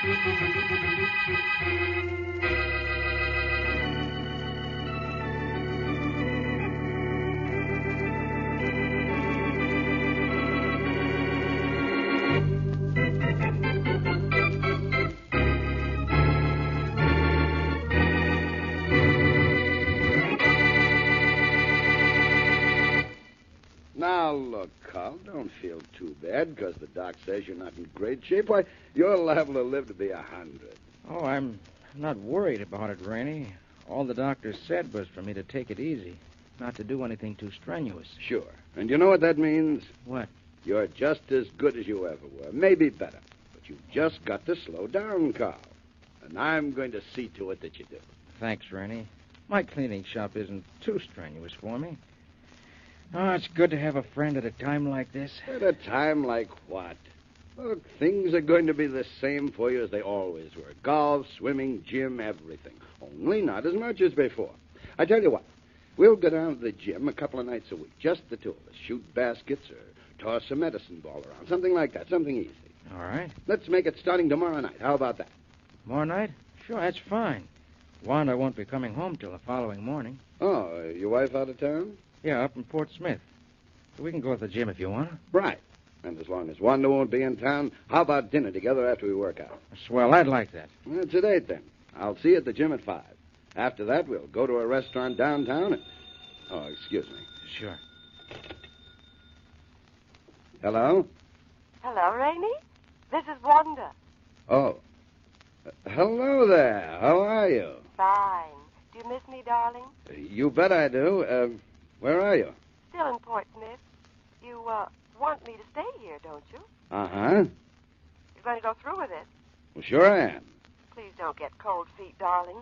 Now, look, Carl, don't feel too bad because the doc says you're not in great shape. Why, you're liable to live to be 100. Oh, I'm not worried about it, Rainey. All the doctor said was for me to take it easy, not to do anything too strenuous. Sure. And you know what that means? What? You're just as good as you ever were. Maybe better. But you've just got to slow down, Carl. And I'm going to see to it that you do. Thanks, Rainey. My cleaning shop isn't too strenuous for me. Oh, it's good to have a friend at a time like this. At a time like what? Look, things are going to be the same for you as they always were. Golf, swimming, gym, everything. Only not as much as before. I tell you what, we'll go down to the gym a couple of nights a week. Just the two of us. Shoot baskets or toss a medicine ball around. Something like that. Something easy. All right. Let's make it starting tomorrow night. How about that? Tomorrow night? Sure, that's fine. Wanda won't be coming home till the following morning. Oh, your wife out of town? Yeah, up in Port Smith. We can go to the gym if you want. Right. And as long as Wanda won't be in town, how about dinner together after we work out? Swell, I'd like that. That's a date, then. I'll see you at the gym at 5. After that, we'll go to a restaurant downtown and... Oh, excuse me. Sure. Hello? Hello, Rainey. This is Wanda. Oh. Hello there. How are you? Fine. Do you miss me, darling? You bet I do. Where are you? Still in Port Smith. You, want me to stay here, don't you? Uh-huh. You're going to go through with it. Well, sure I am. Please don't get cold feet, darling.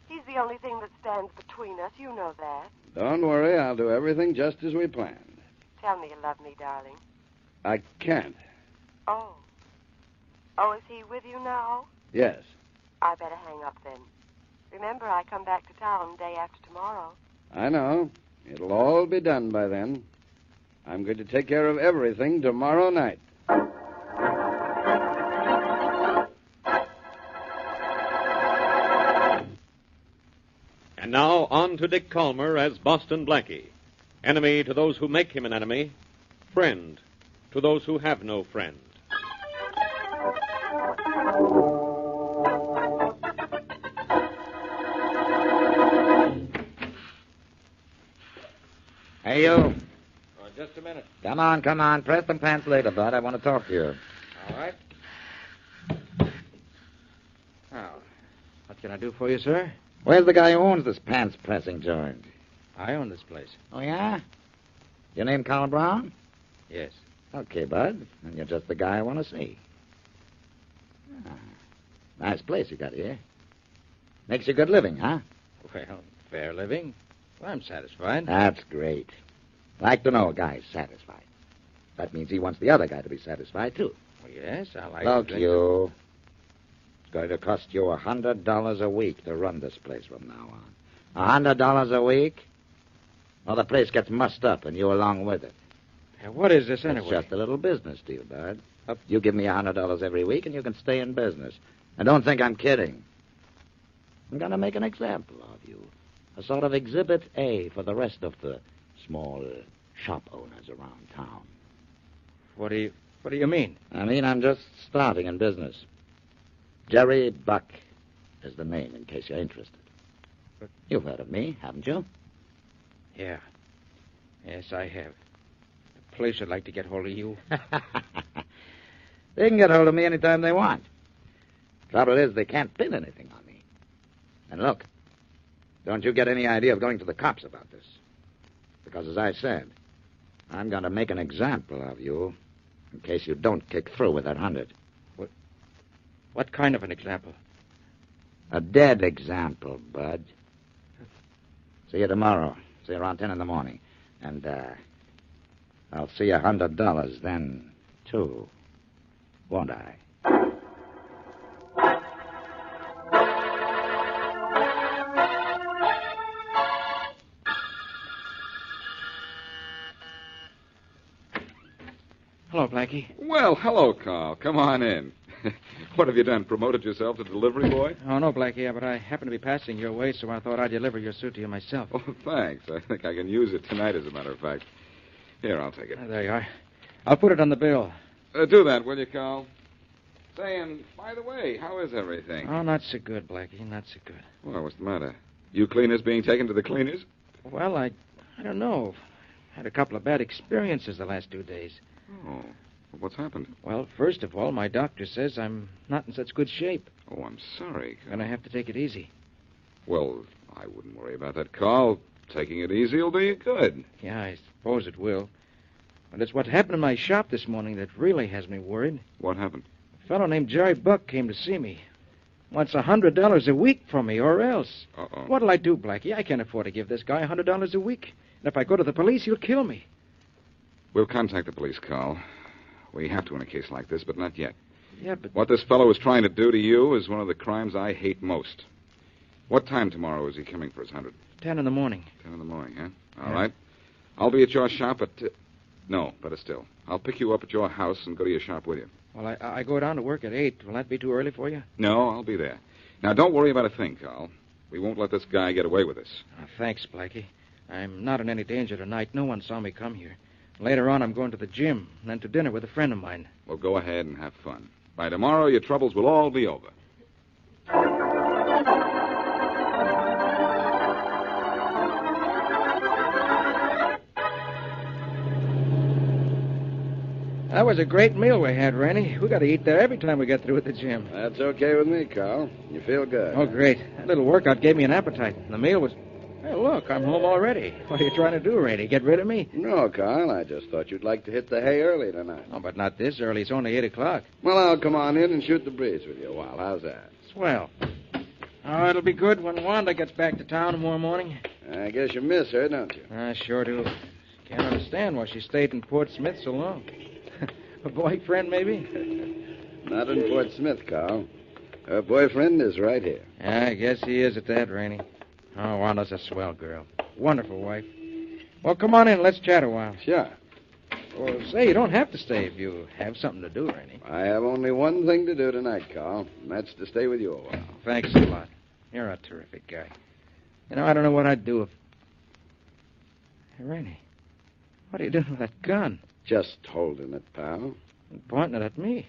He's the only thing that stands between us. You know that. Don't worry. I'll do everything just as we planned. Tell me you love me, darling. I can't. Oh. Oh, is he with you now? Yes. I better hang up then. Remember, I come back to town day after tomorrow. I know. It'll all be done by then. I'm going to take care of everything tomorrow night. And now on to Dick Calmer as Boston Blackie. Enemy to those who make him an enemy. Friend to those who have no friend. Hey, you. Just a minute. Come on. Press them pants later, bud. I want to talk to you. All right. Now, what can I do for you, sir? Where's the guy who owns this pants-pressing joint? I own this place. Oh, yeah? Your name Carl Brown? Yes. Okay, bud. And you're just the guy I want to see. Ah, nice place you got here. Makes you good living, huh? Well, fair living. Well, I'm satisfied. That's great. Like to know a guy's satisfied. That means he wants the other guy to be satisfied, too. Well, yes, I like Look, to think you. It's going to cost you $100 a week to run this place from now on. $100 a week? Well, the place gets mussed up, and you along with it. Hey, what is this, anyway? It's just a little business deal, bud. You give me $100 every week, and you can stay in business. And don't think I'm kidding. I'm going to make an example of you. A sort of Exhibit A for the rest of the small shop owners around town. What do you mean? I mean, I'm just starting in business. Jerry Buck is the name, in case you're interested. But... You've heard of me, haven't you? Yeah. Yes, I have. The police would like to get hold of you. They can get hold of me anytime they want. Trouble is, they can't pin anything on me. And look, don't you get any idea of going to the cops about this. Because, as I said, I'm going to make an example of you in case you don't kick through with that 100. What kind of an example? A dead example, bud. See you tomorrow. See you around 10 in the morning. And, I'll see you $100 then, too. Won't I? Hello, Blackie. Well, hello, Carl. Come on in. What have you done? Promoted yourself to delivery boy? Oh, no, Blackie, but I happened to be passing your way, so I thought I'd deliver your suit to you myself. Oh, thanks. I think I can use it tonight, as a matter of fact. Here, I'll take it. There you are. I'll put it on the bill. Do that, will you, Carl? Say, and by the way, how is everything? Oh, not so good, Blackie, not so good. Well, what's the matter? You cleaners being taken to the cleaners? Well, I don't know. Had a couple of bad experiences the last 2 days. Oh, what's happened? Well, first of all, my doctor says I'm not in such good shape. Oh, I'm sorry, Carl. And I have to take it easy. Well, I wouldn't worry about that, Carl. Taking it easy will do you good. Yeah, I suppose it will. But it's what happened in my shop this morning that really has me worried. What happened? A fellow named Jerry Buck came to see me. Wants $100 a week from me, or else. Uh-oh. What'll I do, Blackie? I can't afford to give this guy $100 a week. And if I go to the police, he'll kill me. We'll contact the police, Carl. We have to in a case like this, but not yet. Yeah, but... What this fellow is trying to do to you is one of the crimes I hate most. What time tomorrow is he coming for his 100? 10 in the morning. 10 in the morning, huh? All Yeah. right. I'll be at your shop at... No, better still. I'll pick you up at your house and go to your shop with you. Well, I go down to work at 8. Will that be too early for you? No, I'll be there. Now, don't worry about a thing, Carl. We won't let this guy get away with this. Thanks, Blackie. I'm not in any danger tonight. No one saw me come here. Later on, I'm going to the gym, and then to dinner with a friend of mine. Well, go ahead and have fun. By tomorrow, your troubles will all be over. That was a great meal we had, Randy. We got to eat there every time we get through at the gym. That's okay with me, Carl. You feel good. Oh, great. That little workout gave me an appetite. The meal was... Hey, look, I'm home already. What are you trying to do, Randy? Get rid of me? No, Carl. I just thought you'd like to hit the hay early tonight. Oh, but not this early. It's only 8 o'clock. Well, I'll come on in and shoot the breeze with you a while. How's that? Swell. Oh, it'll be good when Wanda gets back to town tomorrow morning. I guess you miss her, don't you? I sure do. Can't understand why she stayed in Port Smith so long. A boyfriend, maybe? Not in Fort Smith, Carl. Her boyfriend is right here. I guess he is at that, Rainey. Oh, Wanda's a swell girl. Wonderful wife. Well, come on in. Let's chat a while. Sure. Well, say, you don't have to stay if you have something to do, Rainey. I have only one thing to do tonight, Carl, and that's to stay with you a while. Thanks a lot. You're a terrific guy. You know, I don't know what I'd do if... Hey, Rainey, what are you doing with that gun? Just holding it, pal. And pointing it at me.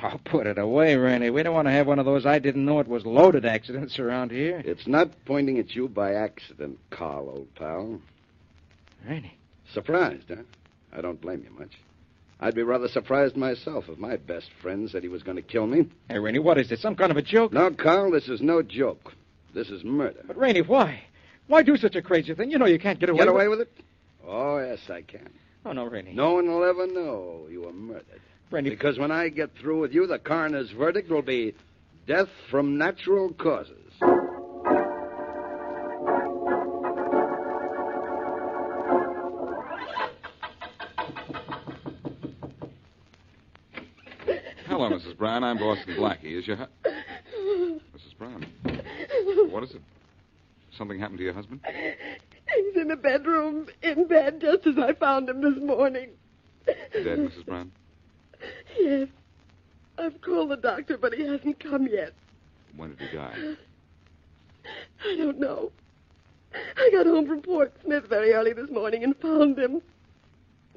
Oh, put it away, Rainey. We don't want to have one of those I didn't know it was loaded accidents around here. It's not pointing at you by accident, Carl, old pal. Rainey. Surprised, huh? I don't blame you much. I'd be rather surprised myself if my best friend said he was going to kill me. Hey, Rainey, what is this? Some kind of a joke? No, Carl, this is no joke. This is murder. But, Rainey, why? Why do such a crazy thing? You know you can't get away Get away with it? Oh, yes, I can. Oh, no, Rainey. No one will ever know you were murdered. Rainey... Because when I get through with you, the coroner's verdict will be death from natural causes. Hello, Mrs. Brown. I'm Boston Blackie. Is your Mrs. Brown, what is it? Something happened to your husband? He's in the bedroom, in bed, just as I found him this morning. Dead, Mrs. Brown? Yes. I've called the doctor, but he hasn't come yet. When did he die? I don't know. I got home from Port Smith very early this morning and found him.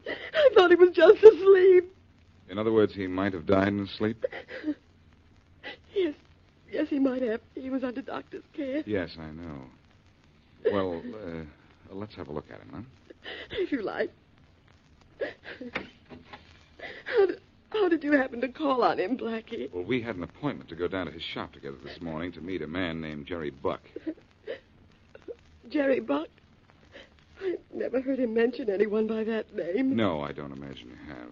I thought he was just asleep. In other words, he might have died in his sleep? Yes. Yes, he might have. He was under doctor's care. Yes, I know. Well, let's have a look at him, huh? If you like. How did you happen to call on him, Blackie? Well, we had an appointment to go down to his shop together this morning to meet a man named Jerry Buck. Jerry Buck? I've never heard him mention anyone by that name. No, I don't imagine you have.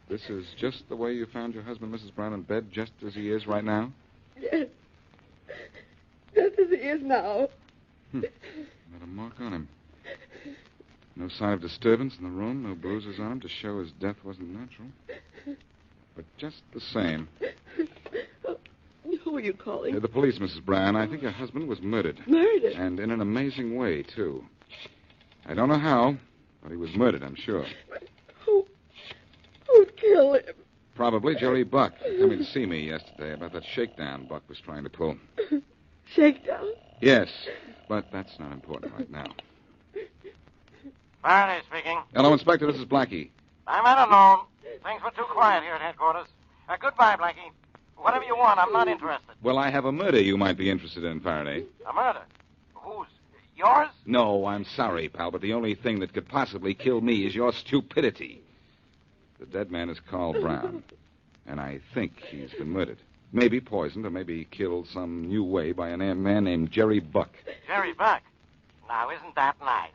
This is just the way you found your husband, Mrs. Brown, in bed, just as he is right now? Yes. Just as he is now. Not a mark on him. No sign of disturbance in the room, no bruises on him to show his death wasn't natural. But just the same. Who are you calling? The police, Mrs. Brown. I think your husband was murdered. Murdered? And in an amazing way, too. I don't know how, but he was murdered, I'm sure. Probably Jerry Buck. Coming to see me yesterday about that shakedown Buck was trying to pull. Shakedown? Yes, but that's not important right now. Faraday speaking. Hello, Inspector. This is Blackie. I'm at alone. Things were too quiet here at headquarters. Goodbye, Blackie. Whatever you want, I'm not interested. Well, I have a murder you might be interested in, Faraday. A murder? Whose? Yours? No, I'm sorry, pal, but the only thing that could possibly kill me is your stupidity. The dead man is Carl Brown, and I think he's been murdered. Maybe poisoned or maybe killed some new way by a man named Jerry Buck. Jerry Buck? Now, isn't that nice?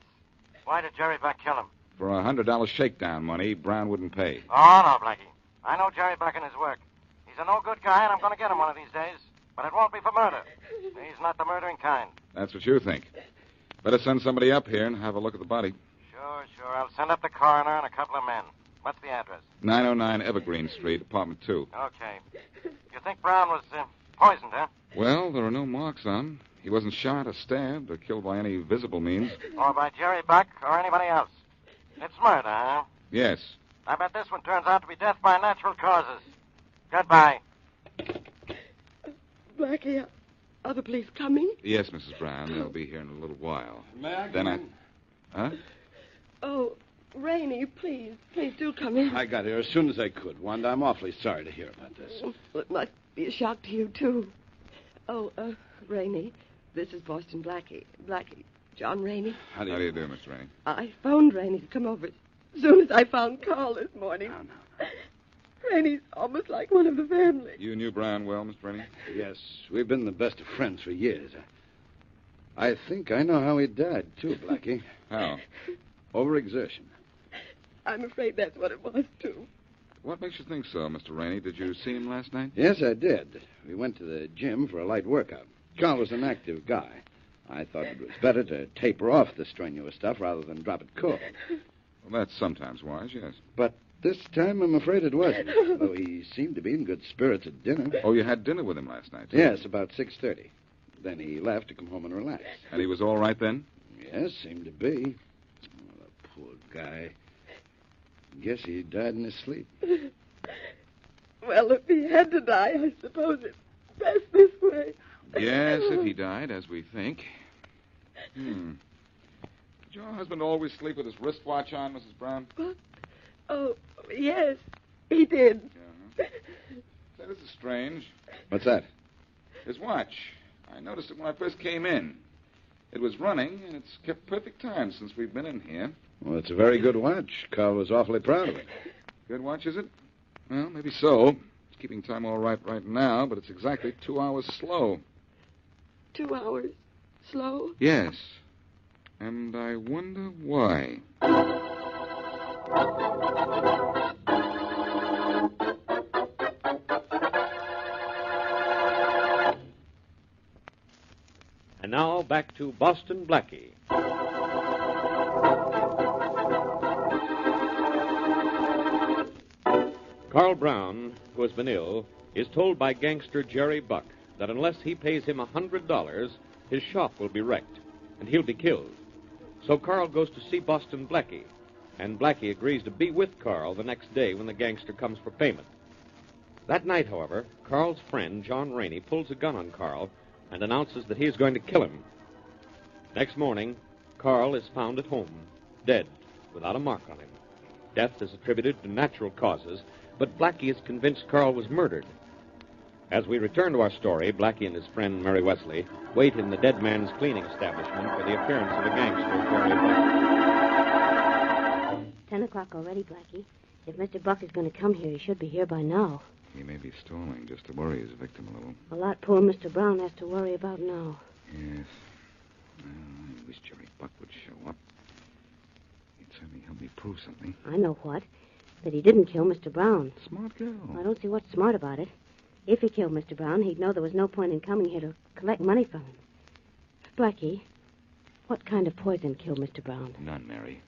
Why did Jerry Buck kill him? For $100 shakedown money, Brown wouldn't pay. Oh, no, Blackie. I know Jerry Buck and his work. He's a no-good guy, and I'm going to get him one of these days. But it won't be for murder. He's not the murdering kind. That's what you think. Better send somebody up here and have a look at the body. Sure. I'll send up the coroner and a couple of men. What's the address? 909 Evergreen Street, apartment 2. Okay. You think Brown was poisoned, huh? Well, there are no marks on him. He wasn't shot or stabbed or killed by any visible means. Or by Jerry Buck or anybody else. It's murder, huh? Yes. I bet this one turns out to be death by natural causes. Goodbye. Blackie, are the police coming? Yes, Mrs. Brown. They'll be here in a little while. May I Then come I... in? Huh? Oh, Rainey, please do come in. I got here as soon as I could, Wanda. I'm awfully sorry to hear about this. Well, it must be a shock to you, too. Oh, Rainey, this is Boston Blackie. John Rainey. How do you do, Mr. Rainey? I phoned Rainey to come over as soon as I found Carl this morning. No. Rainey's almost like one of the family. You knew Brown well, Mr. Rainey? Yes, we've been the best of friends for years. I think I know how he died, too, Blackie. How? Overexertion. I'm afraid that's what it was, too. What makes you think so, Mr. Rainey? Did you see him last night? Yes, I did. We went to the gym for a light workout. Carl was an active guy. I thought it was better to taper off the strenuous stuff rather than drop it cold. Well, that's sometimes wise, yes. But this time, I'm afraid it wasn't, though he seemed to be in good spirits at dinner. Oh, you had dinner with him last night, too? Yes, about 6:30. Then he left to come home and relax. And he was all right then? Yes, seemed to be. Oh, the poor guy. Guess he died in his sleep. Well, if he had to die, I suppose it's best this way. Yes, if he died, as we think. Did your husband always sleep with his wristwatch on, Mrs. Brown? What? Oh, yes, he did. Yeah. Say, this is strange. What's that? His watch. I noticed it when I first came in. It was running, and it's kept perfect time since we've been in here. Well, it's a very good watch. Carl was awfully proud of it. Good watch, is it? Well, maybe so. It's keeping time all right now, but it's exactly 2 hours slow. 2 hours slow? Yes. And I wonder why. And now back to Boston Blackie. Carl Brown, who has been ill, is told by gangster Jerry Buck that unless he pays him $100, his shop will be wrecked, and he'll be killed. So Carl goes to see Boston Blackie, and Blackie agrees to be with Carl the next day when the gangster comes for payment. That night, however, Carl's friend, John Rainey, pulls a gun on Carl and announces that he is going to kill him. Next morning, Carl is found at home, dead, without a mark on him. Death is attributed to natural causes, but Blackie is convinced Carl was murdered. As we return to our story, Blackie and his friend, Mary Wesley, wait in the dead man's cleaning establishment for the appearance of the gangster, Jerry Buck. 10 o'clock already, Blackie. If Mr. Buck is going to come here, he should be here by now. He may be stalling just to worry his victim a little. A lot poor Mr. Brown has to worry about now. Yes. Well, I wish Jerry Buck would show up. He'd certainly help me prove something. I know what. That he didn't kill Mr. Brown. Smart girl. I don't see what's smart about it. If he killed Mr. Brown, he'd know there was no point in coming here to collect money from him. Blackie, what kind of poison killed Mr. Brown? None, Mary.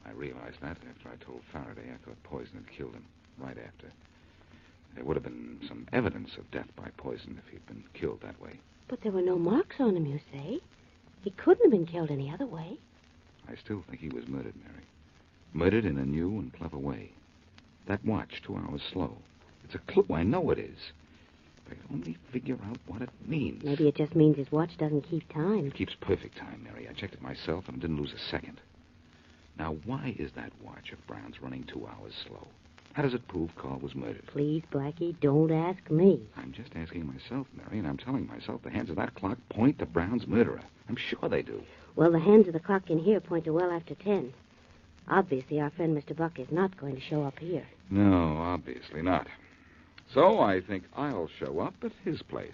I realized that after I told Faraday I thought poison had killed him. Right after. There would have been some evidence of death by poison if he'd been killed that way. But there were no marks on him, you say? He couldn't have been killed any other way. I still think he was murdered, Mary. Murdered in a new and clever way. That watch, 2 hours slow. It It's a clue. I know it is. If I could only figure out what it means. Maybe it just means his watch doesn't keep time. It keeps perfect time, Mary. I checked it myself and didn't lose a second. Now, why is that watch of Brown's running 2 hours slow? How does it prove Carl was murdered? Please, Blackie, don't ask me. I'm just asking myself, Mary, and I'm telling myself the hands of that clock point to Brown's murderer. I'm sure they do. Well, the hands of the clock in here point to well after 10. Obviously, our friend Mr. Buck is not going to show up here. No, obviously not. So I think I'll show up at his place.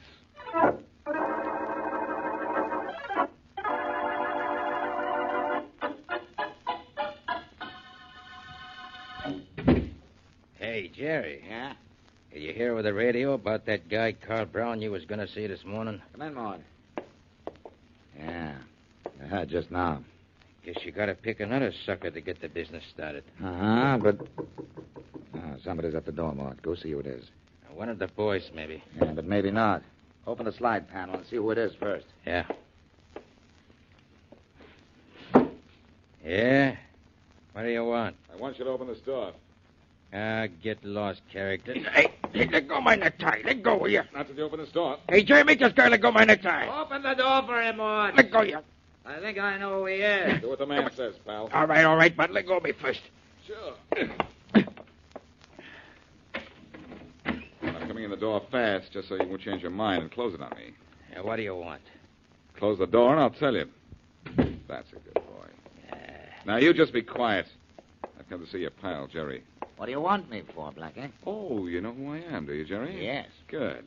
Hey, Jerry. Yeah? Did you hear over the radio about that guy, Carl Brown, you was going to see this morning? Come in, Maud. Yeah. I heard just now. Guess you got to pick another sucker to get the business started. Uh-huh, but... Oh, somebody's at the door, Maud. Go see who it is. One of the boys, maybe. Yeah, but maybe not. Open the slide panel and see who it is first. Yeah. Yeah? What do you want? I want you to open this door. Ah, get lost, character. Hey, let go my necktie. Let go, will you? Not till you open this door. Hey, Jerry, make this guy let go my necktie. Open the door for him, Maud. Let go, you. I think I know who he is. Do what the man says, pal. All right, but let go of me first. Sure. I'm coming in the door fast, just so you won't change your mind and close it on me. Yeah, what do you want? Close the door and I'll tell you. That's a good boy. Now, you just be quiet. I've come to see your pal, Jerry. What do you want me for, Blackie? Oh, you know who I am, do you, Jerry? Yes. Good.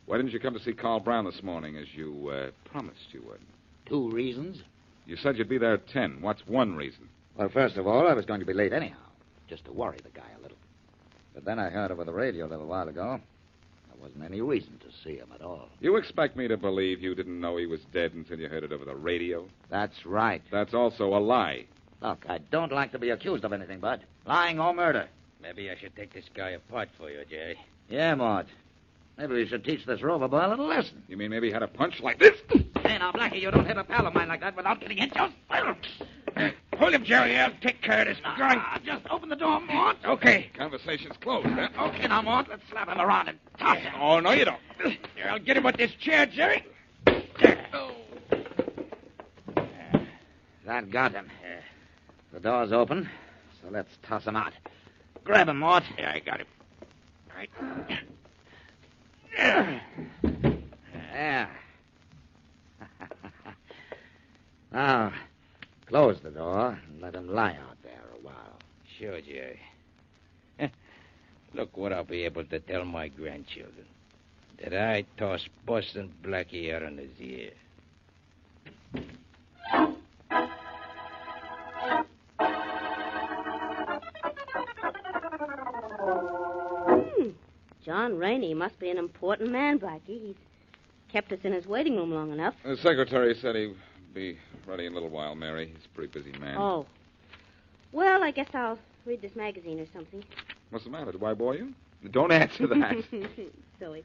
Why didn't you come to see Carl Brown this morning as you promised you would? 2 reasons. You said you'd be there at 10. What's one reason? Well, first of all, I was going to be late anyhow, just to worry the guy a little. But then I heard over the radio a little while ago there wasn't any reason to see him at all. You expect me to believe you didn't know he was dead until you heard it over the radio? That's right. That's also a lie. Look, I don't like to be accused of anything, Bud. Lying or murder. Maybe I should take this guy apart for you, Jerry. Yeah, Maud. Maybe we should teach this rover boy a little lesson. You mean maybe he had a punch like this? Hey, now, Blackie, you don't hit a pal of mine like that without getting hit yourself. Hold him, Jerry. I'll take care of this guy. Just open the door, Maud. Okay. Conversation's closed, huh? Okay, now, Maud, let's slap him around and toss him. Oh, no, you don't. Here, I'll get him with this chair, Jerry. That got him. The door's open, so let's toss him out. Grab him, Mort. Yeah, I got him. All right. There. Now, close the door and let him lie out there a while. Sure, Jerry. Look what I'll be able to tell my grandchildren. That I tossed Boston Blackie out on his ear. John Rainey must be an important man, Blackie. He's kept us in his waiting room long enough. The secretary said he'd be ready in a little while, Mary. He's a pretty busy man. Oh. Well, I guess I'll read this magazine or something. What's the matter? Do I bore you? Don't answer that. Silly.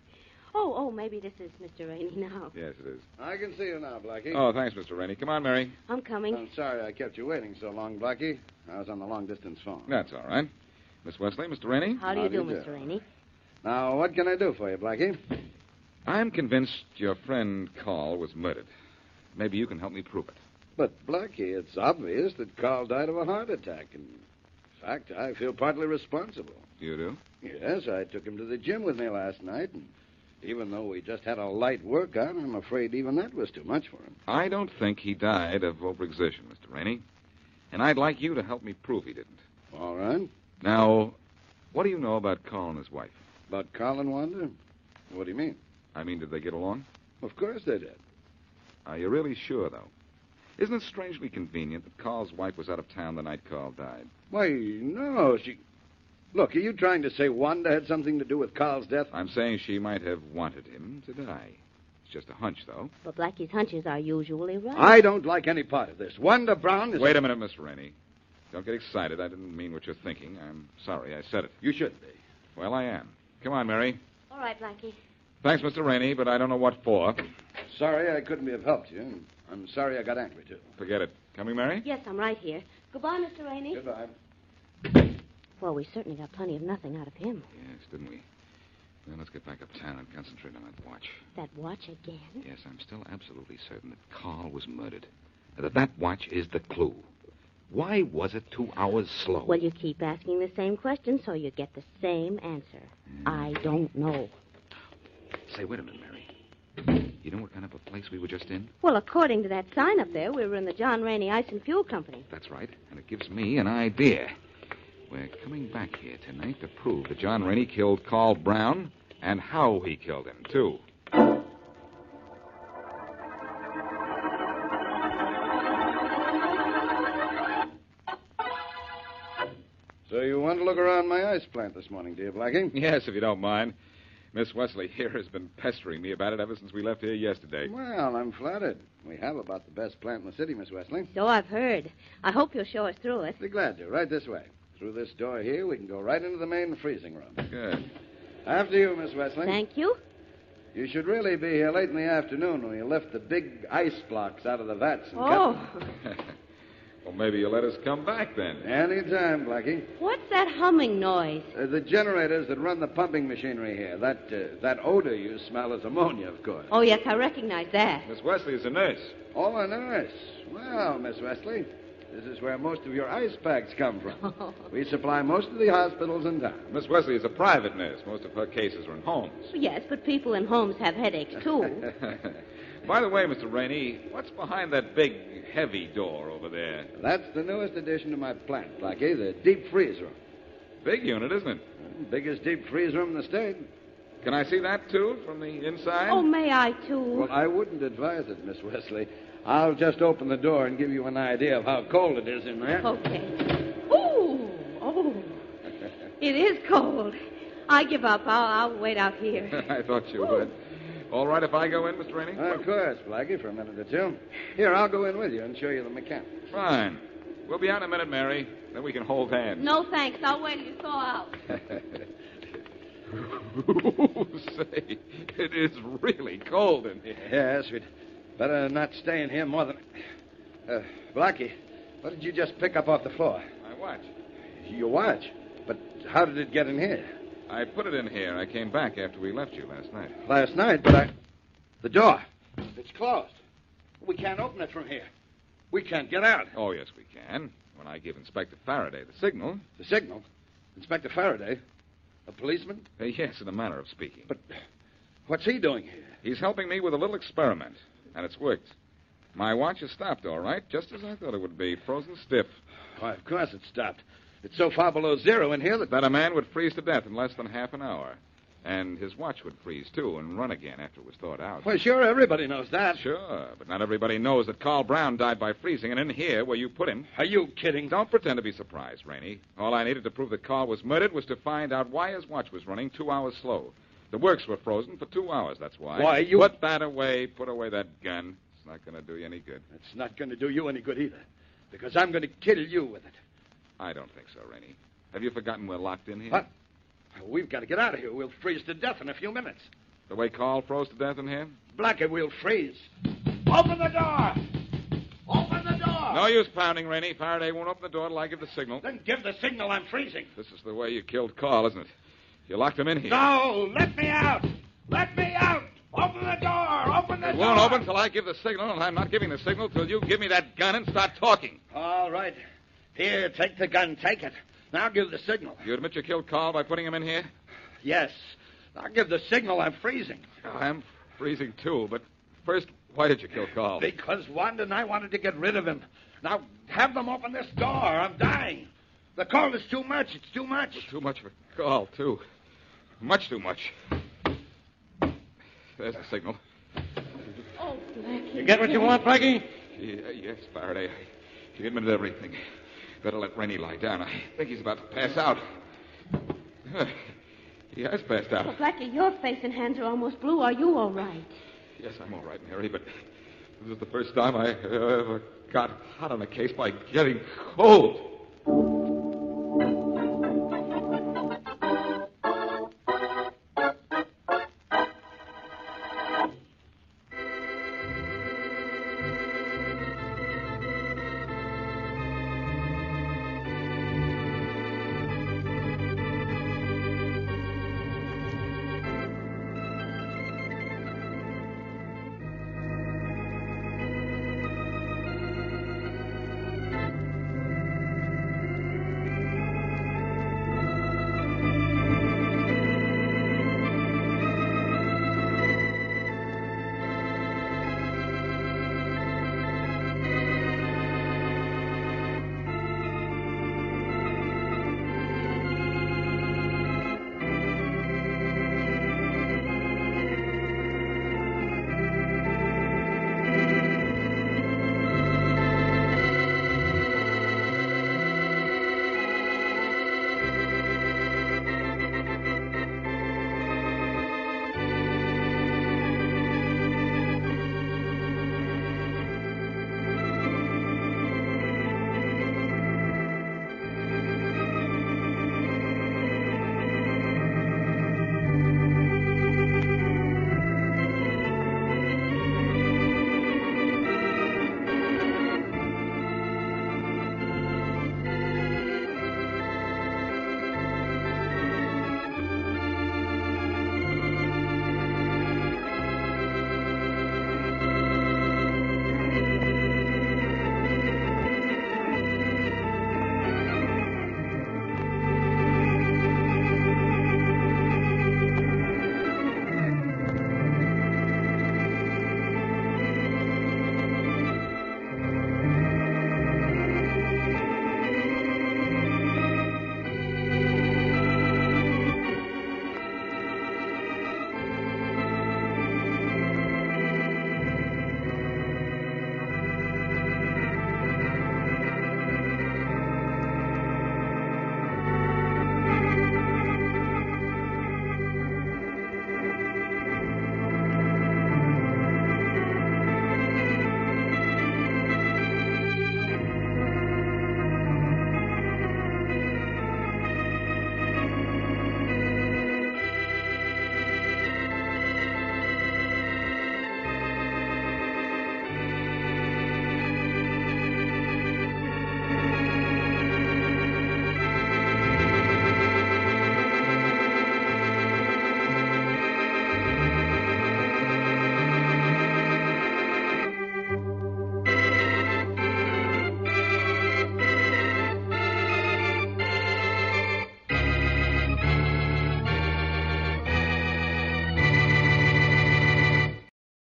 Oh, maybe this is Mr. Rainey now. Yes, it is. I can see you now, Blackie. Oh, thanks, Mr. Rainey. Come on, Mary. I'm coming. I'm sorry I kept you waiting so long, Blackie. I was on the long-distance phone. That's all right. Miss Wesley, Mr. Rainey? How do you do, Mr. Rainey? Now, what can I do for you, Blackie? I'm convinced your friend Carl was murdered. Maybe you can help me prove it. But, Blackie, it's obvious that Carl died of a heart attack. And, in fact, I feel partly responsible. You do? Yes, I took him to the gym with me last night, and even though we just had a light workout, I'm afraid even that was too much for him. I don't think he died of overexertion, Mr. Rainey. And I'd like you to help me prove he didn't. All right. Now, what do you know about Carl and his wife? About Carl and Wanda? What do you mean? I mean, did they get along? Of course they did. Are you really sure, though? Isn't it strangely convenient that Carl's wife was out of town the night Carl died? Why, no, she... Look, are you trying to say Wanda had something to do with Carl's death? I'm saying she might have wanted him to die. It's just a hunch, though. But Blackie's hunches are usually right. I don't like any part of this. Wanda Brown is... Wait a minute, Mr. Rainey. Don't get excited. I didn't mean what you're thinking. I'm sorry I said it. You shouldn't be. Well, I am. Come on, Mary. All right, Blackie. Thanks, Mr. Rainey, but I don't know what for. Sorry I couldn't have helped you. And I'm sorry I got angry, too. Forget it. Coming, Mary? Yes, I'm right here. Goodbye, Mr. Rainey. Goodbye. Well, we certainly got plenty of nothing out of him. Yes, didn't we? Well, let's get back uptown and concentrate on that watch. That watch again? Yes, I'm still absolutely certain that Carl was murdered. And that watch is the clue. Why was it 2 hours slow? Well, you keep asking the same question, so you get the same answer. I don't know. Say, wait a minute, Mary. You know what kind of a place we were just in? Well, according to that sign up there, we were in the John Rainey Ice and Fuel Company. That's right. And it gives me an idea. We're coming back here tonight to prove that John Rainey killed Carl Brown and how he killed him, too. So you want to look around my ice plant this morning, dear Blackie? Yes, if you don't mind. Miss Wesley here has been pestering me about it ever since we left here yesterday. Well, I'm flattered. We have about the best plant in the city, Miss Wesley. So I've heard. I hope you'll show us through it. Be glad to. Right this way. Through this door here, we can go right into the main freezing room. Good. After you, Miss Wesley. Thank you. You should really be here late in the afternoon when you lift the big ice blocks out of the vats and Oh. cut them. Well, maybe you'll let us come back then. Any time, Blackie. What's that humming noise? The generators that run the pumping machinery here. That odor you smell is ammonia, of course. Oh, yes, I recognize that. Miss Wesley is a nurse. Oh, a nurse. Well, Miss Wesley, this is where most of your ice packs come from. We supply most of the hospitals in town. Miss Wesley is a private nurse. Most of her cases are in homes. Yes, but people in homes have headaches, too. By the way, Mr. Rainey, what's behind that big, heavy door over there? That's the newest addition to my plant, Blackie, the deep freeze room. Big unit, isn't it? Biggest deep freeze room in the state. Can I see that, too, from the inside? Oh, may I, too? Well, I wouldn't advise it, Miss Wesley. I'll just open the door and give you an idea of how cold it is in there. Okay. Ooh, oh. It is cold. I give up. I'll wait out here. I thought you would. All right if I go in, Mr. Rainey? Of course, Blackie, for a minute or two. Here, I'll go in with you and show you the mechanics. Fine. We'll be out in a minute, Mary. Then we can hold hands. No, thanks. I'll wait till you thaw out. Say, it is really cold in here. Yes, we'd better not stay in here more than... Blackie, what did you just pick up off the floor? My watch. Your watch? But how did it get in here? I put it in here. I came back after we left you last night. Last night, but the door. It's closed. We can't open it from here. We can't get out. Oh, yes, we can. When I give Inspector Faraday the signal. The signal? Inspector Faraday? A policeman? Yes, in a manner of speaking. But what's he doing here? He's helping me with a little experiment, and it's worked. My watch has stopped, all right, just as I thought it would be, frozen stiff. Why, of course it stopped. It's so far below zero in here that a man would freeze to death in less than half an hour. And his watch would freeze, too, and run again after it was thawed out. Well, sure, everybody knows that. Sure, but not everybody knows that Carl Brown died by freezing, and in here, where you put him... Are you kidding? Don't pretend to be surprised, Rainey. All I needed to prove that Carl was murdered was to find out why his watch was running 2 hours slow. The works were frozen for 2 hours, that's why. Why, you... Put that away. Put away that gun. It's not going to do you any good. It's not going to do you any good either, because I'm going to kill you with it. I don't think so, Rainey. Have you forgotten we're locked in here? What? We've got to get out of here. We'll freeze to death in a few minutes. The way Carl froze to death in here? Blackie, we'll freeze. Open the door! Open the door! No use pounding, Rainey. Faraday won't open the door till I give the signal. Then give the signal. I'm freezing. This is the way you killed Carl, isn't it? You locked him in here. No! Let me out! Let me out! Open the door! Open the door! It won't open till I give the signal, and I'm not giving the signal till you give me that gun and start talking. All right. Here, take the gun. Take it. Now give the signal. You admit you killed Carl by putting him in here? Yes. Now give the signal. I'm freezing. I'm freezing, too, but first, why did you kill Carl? Because Wanda and I wanted to get rid of him. Now, have them open this door. I'm dying. The cold is too much. It's too much. It's too much for Carl, too. Much too much. There's the signal. Oh, Blackie. You get what you want, Blackie? Yes, Faraday. He admitted everything. Better let Rainey lie down. I think he's about to pass out. He has passed out. Well, Blackie, your face and hands are almost blue. Are you all right? Yes, I'm all right, Mary, but this is the first time I ever got hot on a case by getting cold.